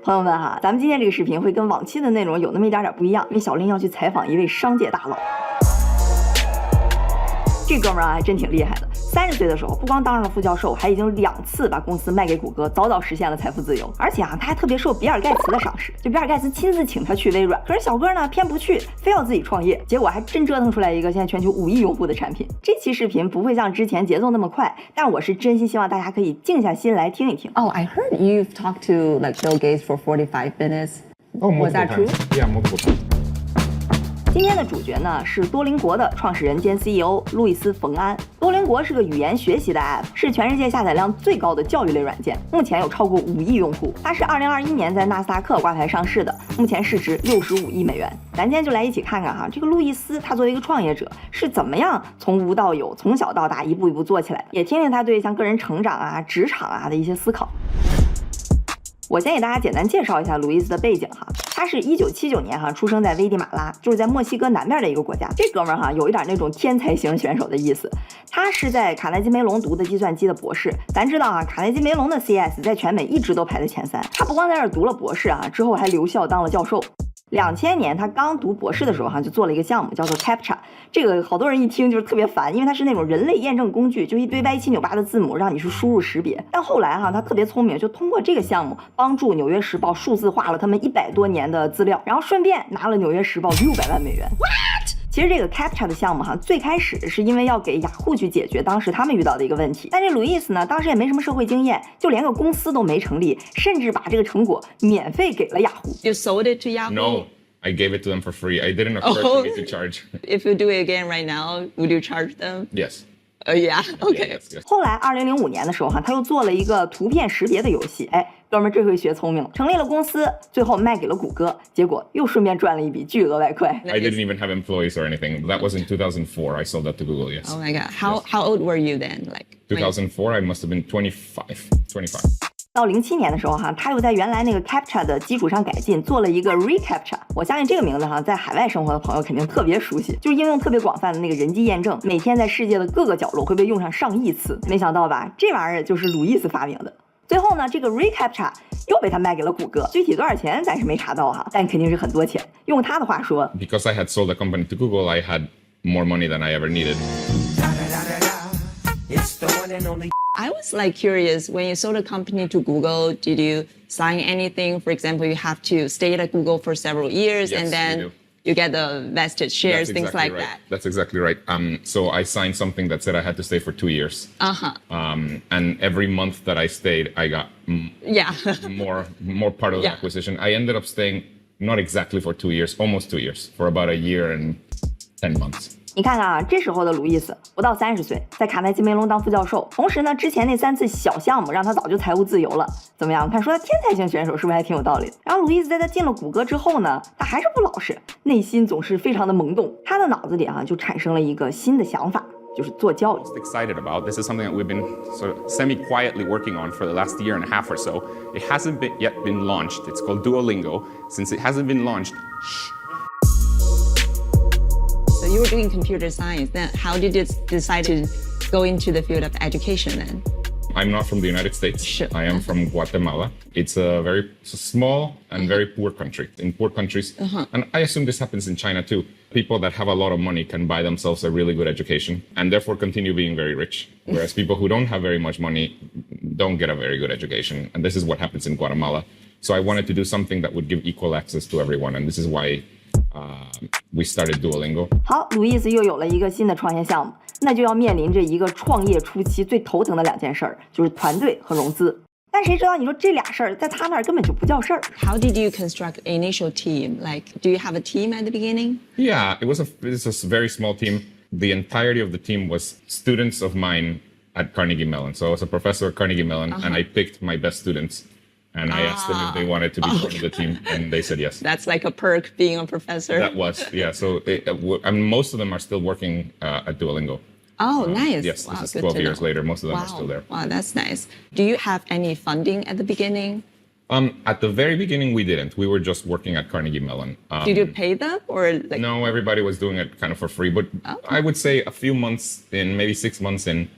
朋友们哈，咱们今天这个视频会跟往期的内容有那么一点不一样，因为小林要去采访一位商界大佬。这哥们儿啊，还真挺厉害的。30岁的时候，不光当上了副教授，还已经2次把公司卖给谷歌，早早实现了财富自由。而且啊，他还特别受比尔盖茨的赏识，就比尔盖茨亲自请他去微软。可是小哥呢，偏不去，非要自己创业，结果还真折腾出来一个现在全球5亿用户的产品。这期视频不会像之前节奏那么快，但我是真心希望大家可以静下心来听一听。Oh, I heard you've talked to like Bill Gates for 45 minutes. Oh, Was that true? Yeah, multiple times. 今天的主角呢是多邻国的创始人兼 CEO 路易斯·冯安。多邻国是个语言学习的 App， 是全世界下载量最高的教育类软件，目前有超过5亿用户。它是2021年在纳斯达克挂牌上市的，目前市值65亿美元。咱今天就来一起看看哈，这个路易斯他作为一个创业者是怎么样从无到有、从小到大一步一步做起来的，也听听他对像个人成长啊、职场啊的一些思考。我先给大家简单介绍一下路易斯的背景哈，他是1979年出生在危地马拉，就是在墨西哥南边的一个国家。这哥们儿有一点那种天才型选手的意思。他是在卡耐基梅隆读的计算机的博士。咱知道卡耐基梅隆的 CS 在全美一直都排在前3。他不光在这儿读了博士之后还留校当了教授。2000年他刚读博士的时候就做了一个项目叫做 CAPTCHA， 这个好多人一听就是特别烦，因为它是那种人类验证工具，就一堆歪七扭八的字母让你去输入识别。但后来他特别聪明，就通过这个项目帮助纽约时报数字化了他们100多年的资料，然后顺便拿了纽约时报600万美元。其实这个 CAPTCHA 的项目最开始是因为要给雅虎去解决当时他们遇到的一个问题，但这路易斯呢当时也没什么社会经验，就连个公司都没成立，甚至把这个成果免费给了雅虎。You sold it to Yahoo? No, I gave it to them for free. I didn't occur to me to charge. If you do it again right now, would you charge them? Yes. Yeah, okay. Yes. 后来2005年的时候他又做了一个图片识别的游戏，哥们儿这回学聪明了，成立了公司，最后卖给了谷歌，结果又顺便赚了一笔巨额外快。I didn't even have employees or anything. That was in 2004. I sold that to Google, yes. Oh my God. How old were you then? Like 2004, I must have been 25. 到07年的时候他又在原来那个 CAPTCHA 的基础上改进，做了一个 reCAPTCHA。我相信这个名字在海外生活的朋友肯定特别熟悉，就是应用特别广泛的那个人机验证，每天在世界的各个角落会被用上上亿次。没想到吧，这玩意儿就是路易斯发明的。最后呢，这个 reCAPTCHA 又被他卖给了谷歌，具体多少钱咱是没查到但肯定是很多钱。用他的话说 Because I had sold the company to Google, I had more money than I ever needed. I was like curious, when you sold a company to Google, did you sign anything? For example, you have to stay at Google for several years, Yes, and then you do. you get the vested shares, That's things exactly like right. that. That's exactly right. So I signed something that said I had to stay for 2 years. And every month that I stayed, I got Yeah. more part of the Yeah. acquisition. I ended up staying not exactly for 2 years, almost 2 years, for about a year and 10 months. 你看看这时候的路易斯不到30岁，在卡耐基梅隆当副教授，同时呢，之前那3次小项目让他早就财务自由了。怎么样？看说他天才型选手是不是还挺有道理的？然后路易斯在他进了谷歌之后呢，他还是不老实，内心总是非常的萌动。他的脑子里就产生了一个新的想法，就是做教育。Excited about this is something that we've been sort of semi-quietly working on for the last year and a half or so. It hasn't yet been launched. It's called Duolingo. Since it hasn't been launched, So you were doing computer science. Then how did you decide to go into the field of education then? I'm not from the United States. Sure. I am from Guatemala. It's a small and very poor country. In poor countries, and I assume this happens in China too, people that have a lot of money can buy themselves a really good education and therefore continue being very rich. Whereas people who don't have very much money don't get a very good education. And this is what happens in Guatemala. So I wanted to do something that would give equal access to everyone. And this is why we started Duolingo. 好，路易斯又有了一个新的创业项目，那就要面临着一个创业初期最头疼的2件事，就是团队和融资。但谁知道你说这俩事儿在他那儿根本就不叫事儿。How did you construct an initial team? Like, do you have a team at the beginning? Yeah, it was a very small team. The entirety of the team was students of mine at Carnegie Mellon. So I was a professor at Carnegie Mellon, and I picked my best students. And I asked them if they wanted to be part of the team, and they said yes. That's like a perk being a professor. That was, yeah. So most of them are still working at Duolingo. Oh, nice. Yes, wow, this is good 12 to years know. later. Most of them Wow. are still there. Wow, that's nice. Do you have any funding at the beginning? At the very beginning, we didn't. We were just working at Carnegie Mellon. Did you pay them or like? No, everybody was doing it kind of for free. But Oh. I would say a few months in, maybe 6 months in,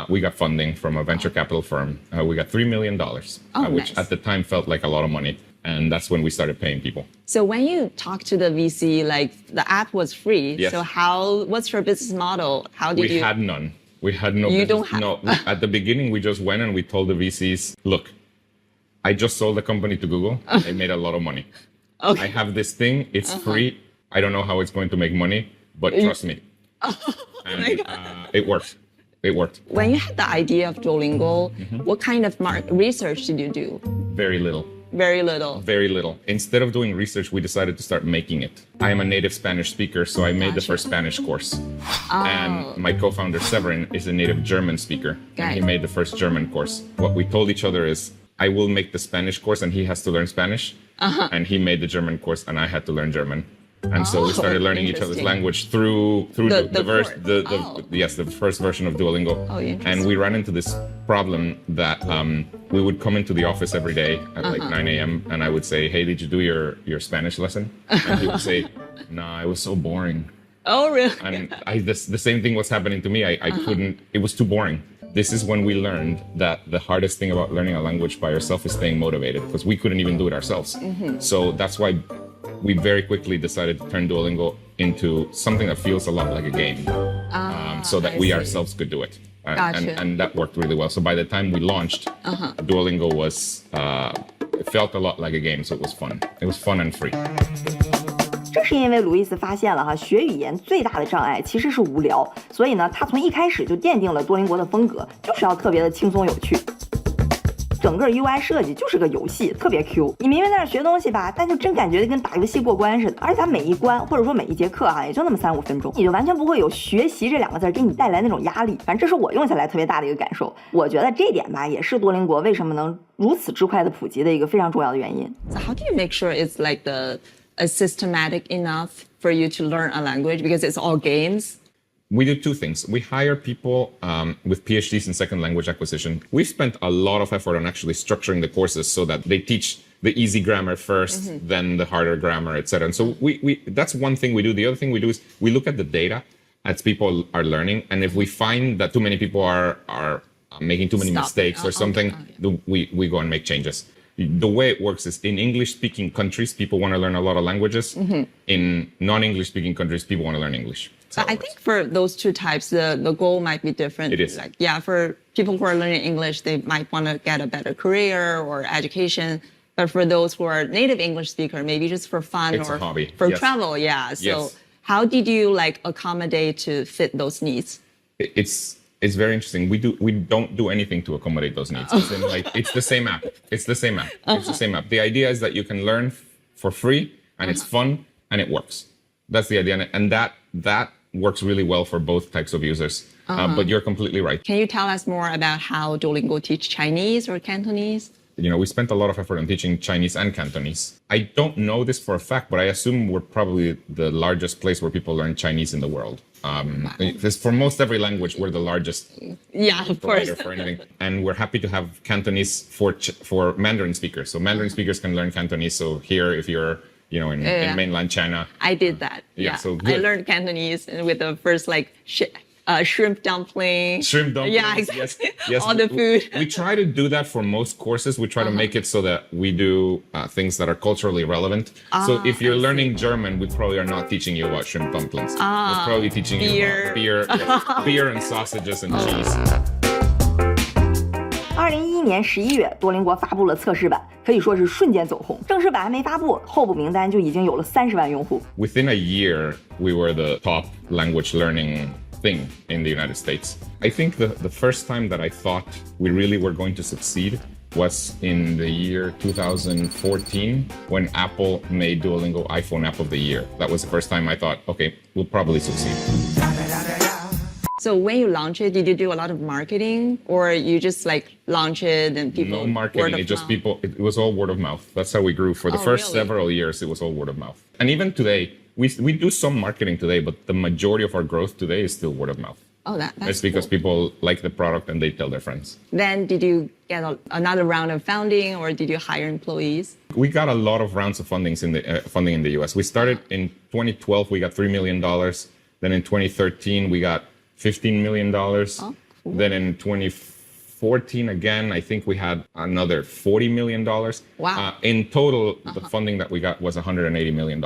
We got funding from a venture capital firm. We got $3 million, which nice. at the time felt like a lot of money. And that's when we started paying people. So when you talk to the VC, like the app was free. Yes. So what's your business model? How did We you? had none. We had no You business. don't have- No, at the beginning, we just went and we told the VCs, look, I just sold the company to Google. I made a lot of money. Okay. I have this thing. It's free. I don't know how it's going to make money, but trust me. And it worked. It worked. When you had the idea of Duolingo, what kind of research did you do? Very little. Very little. Very little. Instead of doing research, we decided to start making it. I am a native Spanish speaker, so I made the first Spanish course. And my co-founder, Severin, is a native German speaker. And he Okay. made the first German course. What we told each other is, I will make the Spanish course and he has to learn Spanish. And he made the German course and I had to learn German. And so we started learning each other's interesting. language through the first version of Duolingo. Oh, interesting. And we ran into this problem that we would come into the office every day at like 9 a.m. and I would say, hey, did you do your Spanish lesson? And he would say, nah, it was so boring. Oh, really? And the same thing was happening to me. I couldn't, it was too boring. This is when we learned that the hardest thing about learning a language by yourself is staying motivated because we couldn't even do it ourselves. So that's why we very quickly decided to turn Duolingo into something that feels a lot like a game so that we ourselves could do it. Gotcha. And that worked really well. So by the time we launched, Duolingo was, it felt a lot like a game, so it was fun. It was fun and free. 这是因为路易斯发现了学语言最大的障碍其实是无聊，所以呢，他从一开始就奠定了多邻国的风格，就是要特别的轻松有趣。整个 UI 设计就是个游戏，特别 Q。你明明在那学东西吧，但就真感觉跟打游戏过关似的。而且它每一关或者说每一节课也就那么3-5分钟，你就完全不会有学习这2个字给你带来那种压力。反正这是我用下来特别大的一个感受。我觉得这点吧，也是多邻国为什么能如此之快的普及的一个非常重要的原因。So how do you make sure it's like systematic enough for you to learn a language because it's all games? We do two things. We hire people with PhDs in second language acquisition. We've spent a lot of effort on actually structuring the courses so that they teach the easy grammar first, then the harder grammar, etc. And so we that's one thing we do. The other thing we do is we look at the data as people are learning. And if we find that too many people are making too many mistakes or something, we go and make changes. The way it works is in English-speaking countries, people want to learn a lot of languages. In non-English-speaking countries, people want to learn English. But I think for those two types, the goal might be different. It is. Like, for people who are learning English, they might want to get a better career or education. But for those who are native English speaker, maybe just for fun It's or a hobby. for Yes. travel. Yeah. So Yes. how did you accommodate to fit those needs? It's very interesting. We don't do anything to accommodate those needs. It's in, it's the same app. It's the same app. It's the same app. The idea is that you can learn for free and it's fun and it works. That's the idea. And that works really well for both types of users. But you're completely right. Can you tell us more about how Duolingo teach Chinese or Cantonese? We spent a lot of effort on teaching Chinese and Cantonese. I don't know this for a fact, but I assume we're probably the largest place where people learn Chinese in the world. Because for most every language, we're the largest Yeah, of course. provider for anything. And we're happy to have Cantonese for Mandarin speakers. So Mandarin speakers can learn Cantonese. So here, if you're in mainland China. I did that. Yeah, so I good. learned Cantonese with the first shrimp dumpling. Shrimp dumplings. Yeah, exactly. Yes. All the food. We try to do that for most course. We try to make it so that we do things that are culturally relevant. So if you're learning German, we probably are not teaching you about shrimp dumplings. We're probably teaching you about beer and sausages and cheese. 2011年11月，多邻国发布了测试版，可以说是瞬间走红。正式版还没发布，候补名单就已经有了30万用户。Within a year, we were the top language learning thing in the United States. I think the first time that I thought we really were going to succeed was in the year 2014 when Apple made Duolingo iPhone App of the Year. That was the first time I thought, okay, we'll probably succeed. So when you launch it, did you do a lot of marketing or you just launch it and people? No marketing, it just people, it was all word of mouth. That's how we grew. For the first several years, it was all word of mouth. And even today, we do some marketing today, but the majority of our growth today is still word of mouth. Oh, that's It's because people like the product and they tell their friends. Then did you get another round of funding or did you hire employees? We got a lot of rounds of funding in the US. We started in 2012, we got $3 million. Then in 2013, we got $15 million. Then in 2014, again, I think we had another $40 million. Wow. In total, the funding that we got was $180 million.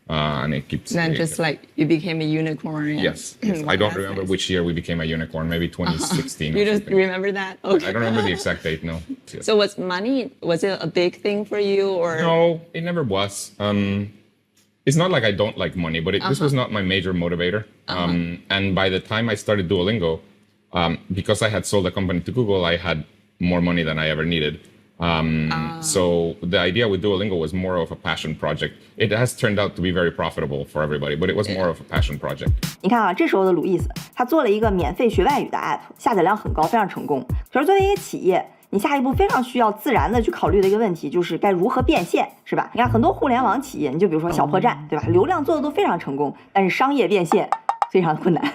And it keeps... Then just like you became a unicorn. Yes. I don't remember which year we became a unicorn, maybe 2016. You don't remember that? Okay. I don't remember the exact date, no. Yes. So was it a big thing for you or? No, it never was. It's not like I don't like money, but this was not my major motivator. And by the time I started Duolingo, because I had sold the company to Google, I had more money than I ever needed. So the idea with Duolingo was more of a passion project. It has turned out to be very profitable for everybody, but it was more of a passion project. 你看啊，这时候的鲁伊斯，他做了一个免费学外语的 app， 下载量很高，非常成功。可是作为一个企业，你下一步非常需要自然的去考虑的一个问题，就是该如何变现，是吧？你看很多互联网企业，你就比如说小破站，对吧？流量做的都非常成功，但是商业变现非常困难。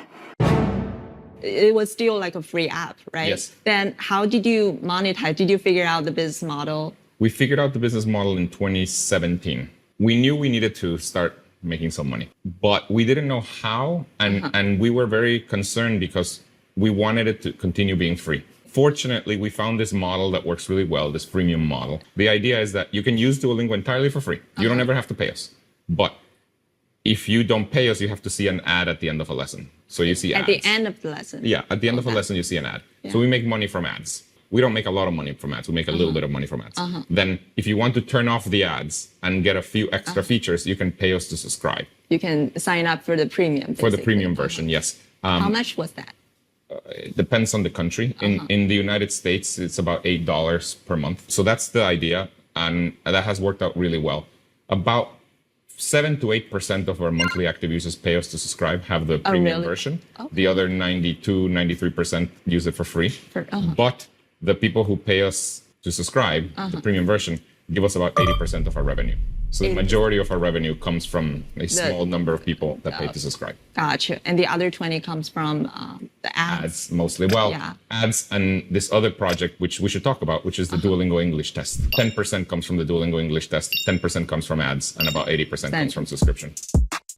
It was still like a free app, right? Yes. Then how did you monetize? Did you figure out the business model? We figured out the business model in 2017. We knew we needed to start making some money, but we didn't know how, and we were very concerned because we wanted it to continue being free. Fortunately, we found this model that works really well, this freemium model. The idea is that you can use Duolingo entirely for free. You don't ever have to pay us. But if you don't pay us, you have to see an ad at the end of a lesson. So you see ads. At the end of the lesson? Yeah, at the end of a lesson, you see an ad. Yeah. So we make money from ads. We don't make a lot of money from ads. We make a little bit of money from ads. Then if you want to turn off the ads and get a few extra features, you can pay us to subscribe. You can sign up for the premium. Basically. For the premium version, yes. How much was that? It depends on the country. In the United States, it's about $8 per month. So that's the idea. And that has worked out really well. About 7 to 8% of our monthly active users pay us to subscribe, have the premium version. Okay. The other 92, 93% use it for free. But the people who pay us to subscribe, the premium version, give us about 80% of our revenue. So the majority of our revenue comes from a small number of people that pay to subscribe. Gotcha. And the other 20 comes from the ads? Ads, mostly. Well, ads and this other project, which we should talk about, which is the Duolingo English test. 10% comes from the Duolingo English test, 10% comes from ads, and about 80% comes from subscription.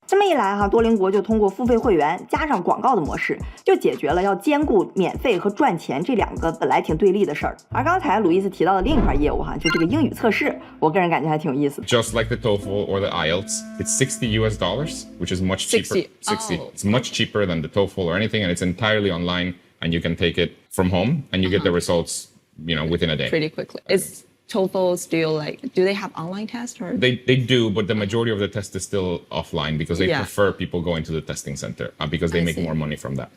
这么一来哈，多邻国就通过付费会员加上广告的模式，就解决了要兼顾免费和赚钱这两个本来挺对立的事儿。而刚才鲁伊斯提到的另一块业务哈，就这个英语测试，我个人感觉还挺有意思的。Just like the TOEFL or the IELTS, it's $60, which is much cheaper. 60. It's much cheaper than the TOEFL or anything, and it's entirely online, and you can take it from home, and you get the results, within a day. Pretty quickly. Is TOEFL still do they have online tests or? They do, but the majority of the test is still offline because they prefer people going to the testing center because they make more money from that.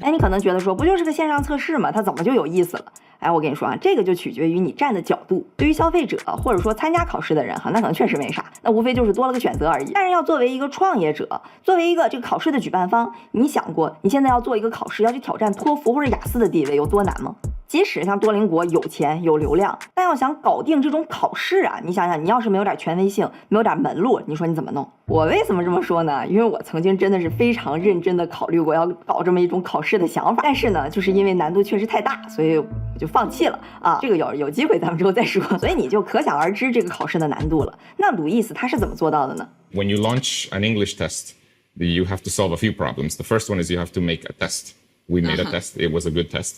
哎，你可能觉得说，不就是个线上测试吗？它怎么就有意思了？哎，我跟你说啊，这个就取决于你站的角度。对于消费者或者说参加考试的人哈，那可能确实没啥，那无非就是多了个选择而已。但是要作为一个创业者，作为一个这个考试的举办方，你想过你现在要做一个考试，要去挑战托福或者雅思的地位有多难吗？即使像多邻国有钱有流量，但要想搞定这种考试啊，你想想，你要是没有点权威性，没有点门路，你说你怎么弄？我为什么这么说呢？因为我曾经真的是非常认真的考虑过要搞这么一种考试的想法，但是呢，就是因为难度确实太大，所以我就放弃了啊。这个有机会咱们之后再说。所以你就可想而知这个考试的难度了。那鲁伊斯他是怎么做到的呢？ When you launch an English test, you have to solve a few problems. The first one is you have to make a test. We made a test. It was a good test.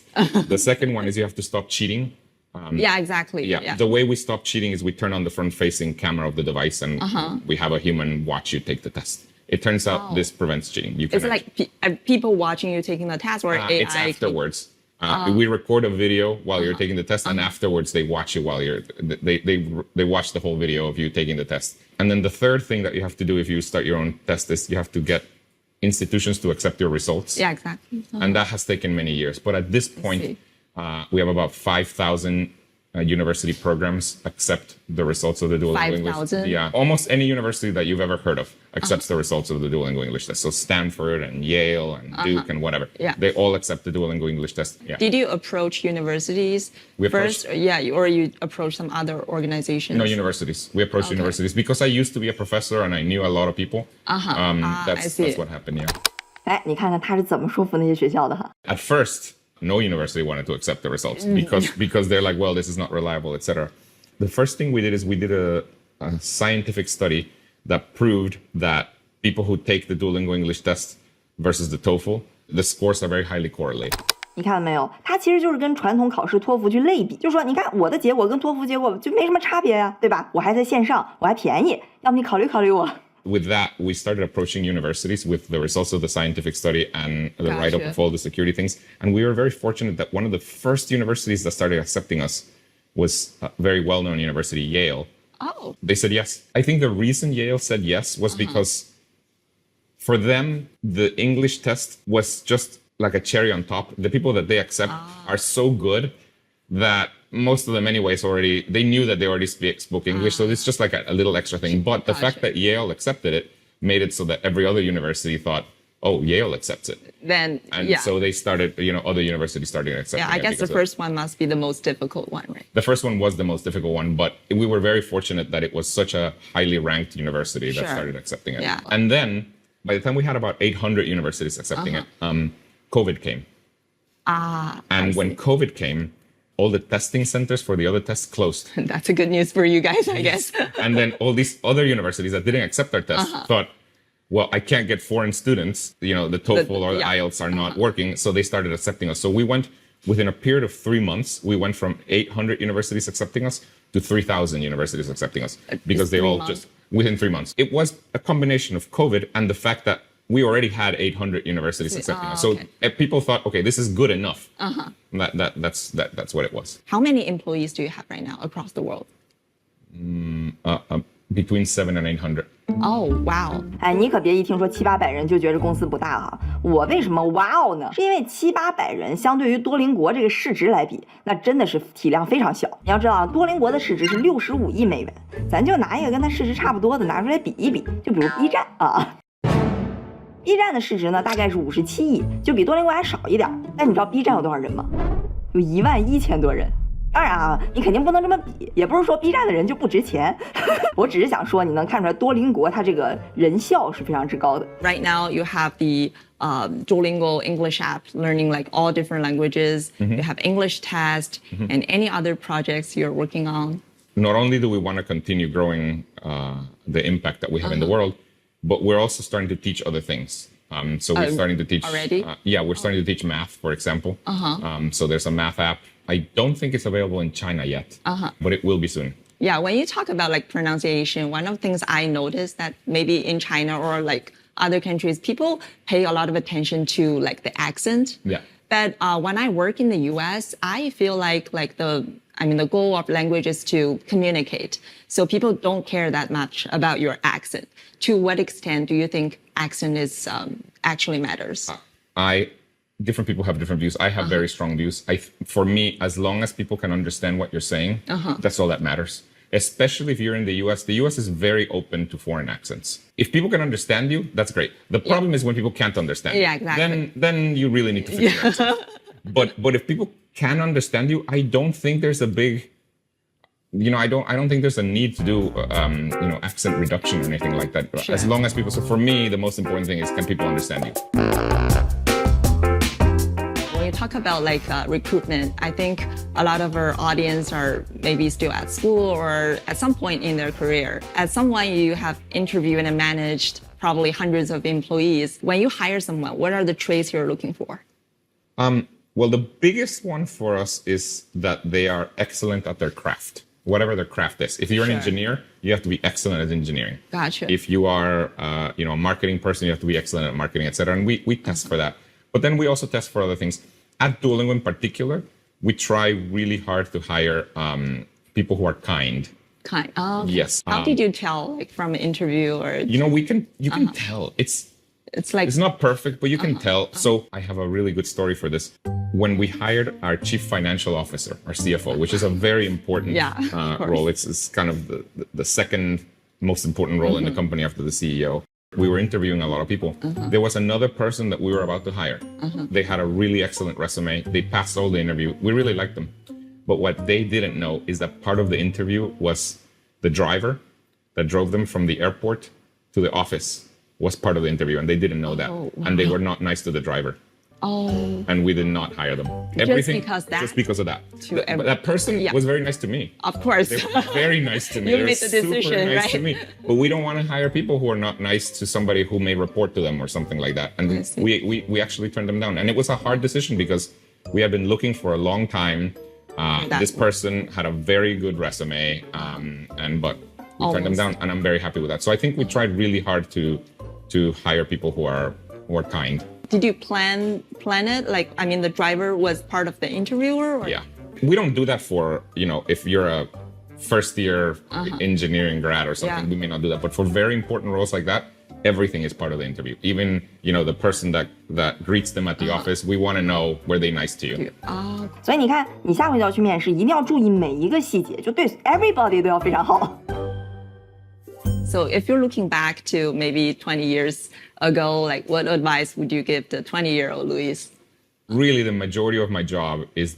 The second one is you have to stop cheating. Yeah, exactly. Yeah. The way we stop cheating is we turn on the front-facing camera of the device and we have a human watch you take the test. It turns out this prevents cheating. You can Is it like people watching you taking the test or AI? It's afterwards. We record a video while you're taking the test, and afterwards they watch you while they watch the whole video of you taking the test. And then the third thing that you have to do if you start your own test is you have to get institutions to accept your results. Yeah, exactly. And that has taken many years. But at this point, we have about 5,000 university programs accept the results of the Duolingo English. 5,000? Yeah, almost any university that you've ever heard of accepts the results of the Duolingo English test. So Stanford and Yale and Duke and whatever, they all accept the Duolingo English test. Yeah. Did you approach universities first? Or you approach some other organizations? No, universities. We approached universities because I used to be a professor and I knew a lot of people. That's what happened. Yeah. 哎，你看看他是怎么说服那些学校的哈。 At first, no university wanted to accept the results because they're like, well, this is not reliable, etc. The first thing we did is we did a scientific study that proved that people who take the Duolingo English test versus the TOEFL The scores are very highly correlated. 你看到没有？它其实就是跟传统考试托福去类比，就是说，你看我的结果跟托福结果就没什么差别呀，对吧？我还在线上，我还便宜，要不你考虑考虑我。With that, we started approaching universities with the results of the scientific study and the write-up of all the security things. And we were very fortunate that one of the first universities that started accepting us was a very well-known university, Yale. Oh. They said yes. I think the reason Yale said yes was because for them, the English test was just like a cherry on top. The people that they accept are so good that most of them anyways already, they knew that they already spoke English. So it's just like a little extra thing. But the fact that Yale accepted it made it so that every other university thought, oh, Yale accepts it. Then, So they started, other universities started accepting it. Yeah, I guess the first one must be the most difficult one, right? The first one was the most difficult one, but we were very fortunate that it was such a highly ranked university that started accepting it. Yeah. And then by the time we had about 800 universities accepting it, COVID came. And when COVID came, all the testing centers for the other tests closed. That's a good news for you guys, I guess. And then all these other universities that didn't accept our test thought, well, I can't get foreign students, the TOEFL or the IELTS are not working. So they started accepting us. So we went, within a period of 3 months, we went from 800 universities accepting us to 3,000 universities accepting us because they all just, within 3 months. It was a combination of COVID and the fact that we already had 800 universities accepting us. So people thought, okay, this is good enough. That's what it was. How many employees do you have right now across the world? Between 700 and 800. Oh, wow. 哎，你可别一听说700-800人就觉得公司不大哈。我为什么哇哦呢？是因为700-800人相对于多邻国这个市值来比，那真的是体量非常小。你要知道啊，多邻国的市值是65亿美元，咱就拿一个跟它市值差不多的拿出来比一比，就比如 B 站啊。B 站的市值呢大概是57亿，就比多邻国还少一点。但你知道 B 站有多少人吗？有11000多人。当然啊，你肯定不能这么比，也不是说 B 站的人就不值钱。我只是想说，你能看出来多邻国它这个人效是非常之高的。Right now, you have the Duolingo English app learning like all different languages. You have English test and any other projects you're working on. Not only do we want to continue growing the impact that we have in the world, but we're also starting to teach other things. So we're starting to teach already. We're starting to teach math, for example. So there's a math app. I don't think it's available in China yet, but it will be soon. Yeah, when you talk about like pronunciation, one of the things I noticed that maybe in China or like other countries, people pay a lot of attention to like the accent. Yeah. But when I work in the US, I feel like the goal of language is to communicate. So people don't care that much about your accent. To what extent do you think accent is actually matters? Different people have different views. I have very strong views. For me, as long as people can understand what you're saying, that's all that matters. Especially if you're in the US. The US is very open to foreign accents. If people can understand you, that's great. The problem is when people can't understand you. Yeah, exactly. Then you really need to figure it out. But if people can understand you, I don't think there's a big, I don't think there's a need to do, accent reduction or anything like that. Sure. As long as people, so for me, the most important thing is can people understand you? When you talk about like recruitment, I think a lot of our audience are maybe still at school or at some point in their career. As someone you have interviewed and managed probably hundreds of employees, when you hire someone, what are the traits you're looking for? Well, the biggest one for us is that they are excellent at their craft, whatever their craft is. If you're an engineer, you have to be excellent at engineering. Gotcha. If you are, a marketing person, you have to be excellent at marketing, etc. And we test for that. But then we also test for other things. At Duolingo in particular, we try really hard to hire people who are kind. Kind. Oh, okay. Yes. How did you tell, like from an interview or? You can tell. It's like it's not perfect, but you can tell. So I have a really good story for this. When we hired our chief financial officer, our CFO, which is a very important role. It's kind of the second most important role in the company after the CEO. We were interviewing a lot of people. There was another person that we were about to hire. They had a really excellent resume. They passed all the interview. We really liked them. But what they didn't know is that part of the interview was the driver that drove them from the airport to the office was part of the interview, and they didn't know that. Oh, wow. And they were not nice to the driver. And we did not hire them. Just because of that. But that person was very nice to me. Of course. They were very nice to me. You they made the decision, super nice right? to me. But we don't want to hire people who are not nice to somebody who may report to them or something like that. And we actually turned them down. And it was a hard decision because we had been looking for a long time. This person had a very good resume, but we turned them down, and I'm very happy with that. So I think we tried really hard to hire people who are kind. Did you plan it? Like, I mean, the driver was part of the interviewer? Or? Yeah. We don't do that for, if you're a first year engineering grad or something, we may not do that. But for very important roles like that, everything is part of the interview. Even, the person that greets them at the office, we want to know, were they nice to you? 所以你看，你下回就要去面试，一定要注意每一个细节，就对 everybody 都要非常好。So if you're looking back to maybe 20 years ago, like what advice would you give the 20-year-old Luis? Really, the majority of my job is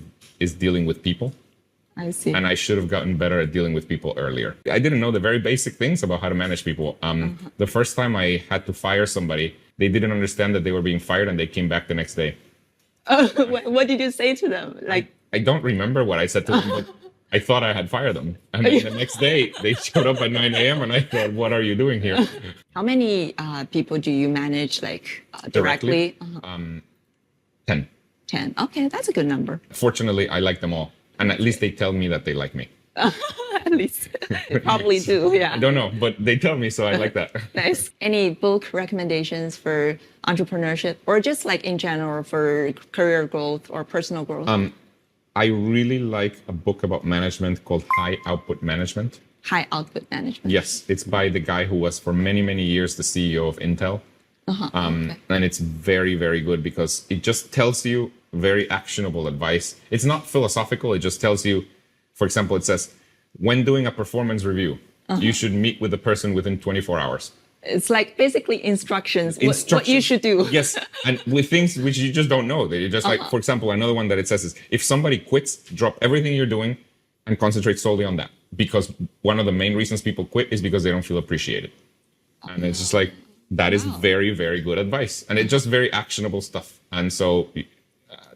dealing with people. I see. And I should have gotten better at dealing with people earlier. I didn't know the very basic things about how to manage people. The first time I had to fire somebody, they didn't understand that they were being fired, and they came back the next day. What did you say to them? Like, I don't remember what I said to them, but I thought I had fired them. And then the next day, they showed up at 9 a.m. and I thought, what are you doing here? How many people do you manage, like, directly? 10. 10. Okay, that's a good number. Fortunately, I like them all. And at least they tell me that they like me. At least. They probably do, yeah. I don't know, but they tell me, so I like that. Nice. Any book recommendations for entrepreneurship, or just like in general for career growth or personal growth? I really like a book about management called High Output Management. High Output Management. Yes, it's by the guy who was for many, many years the CEO of Intel. And it's very, very good because it just tells you very actionable advice. It's not philosophical. It just tells you, for example, it says, when doing a performance review, you should meet with the person within 24 hours. It's like basically instructions. What you should do. Yes, and with things which you just don't know. You're just like, for example, another one that it says is, if somebody quits, drop everything you're doing and concentrate solely on that. Because one of the main reasons people quit is because they don't feel appreciated. And it's just like, that is very, very good advice. And it's just very actionable stuff. And so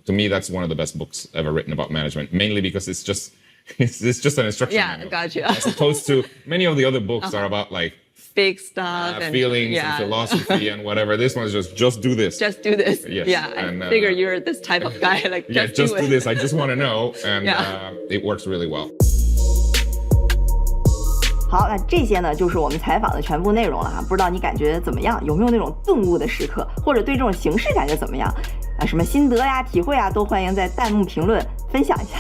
to me, that's one of the best books ever written about management, mainly because it's just an instruction manual. Gotcha. As opposed to many of the other books are about like big stuff and feelings and philosophy and whatever. This one's just do this. Just do this. Yes. Yeah, and, I figure you're this type of guy. Like, just do this. I just want to know. And it works really well. 好，那这些呢，就是我们采访的全部内容了哈。不知道你感觉怎么样？有没有那种顿悟的时刻，或者对这种形式感觉怎么样？什么心得呀、体会啊，都欢迎在弹幕评论分享一下。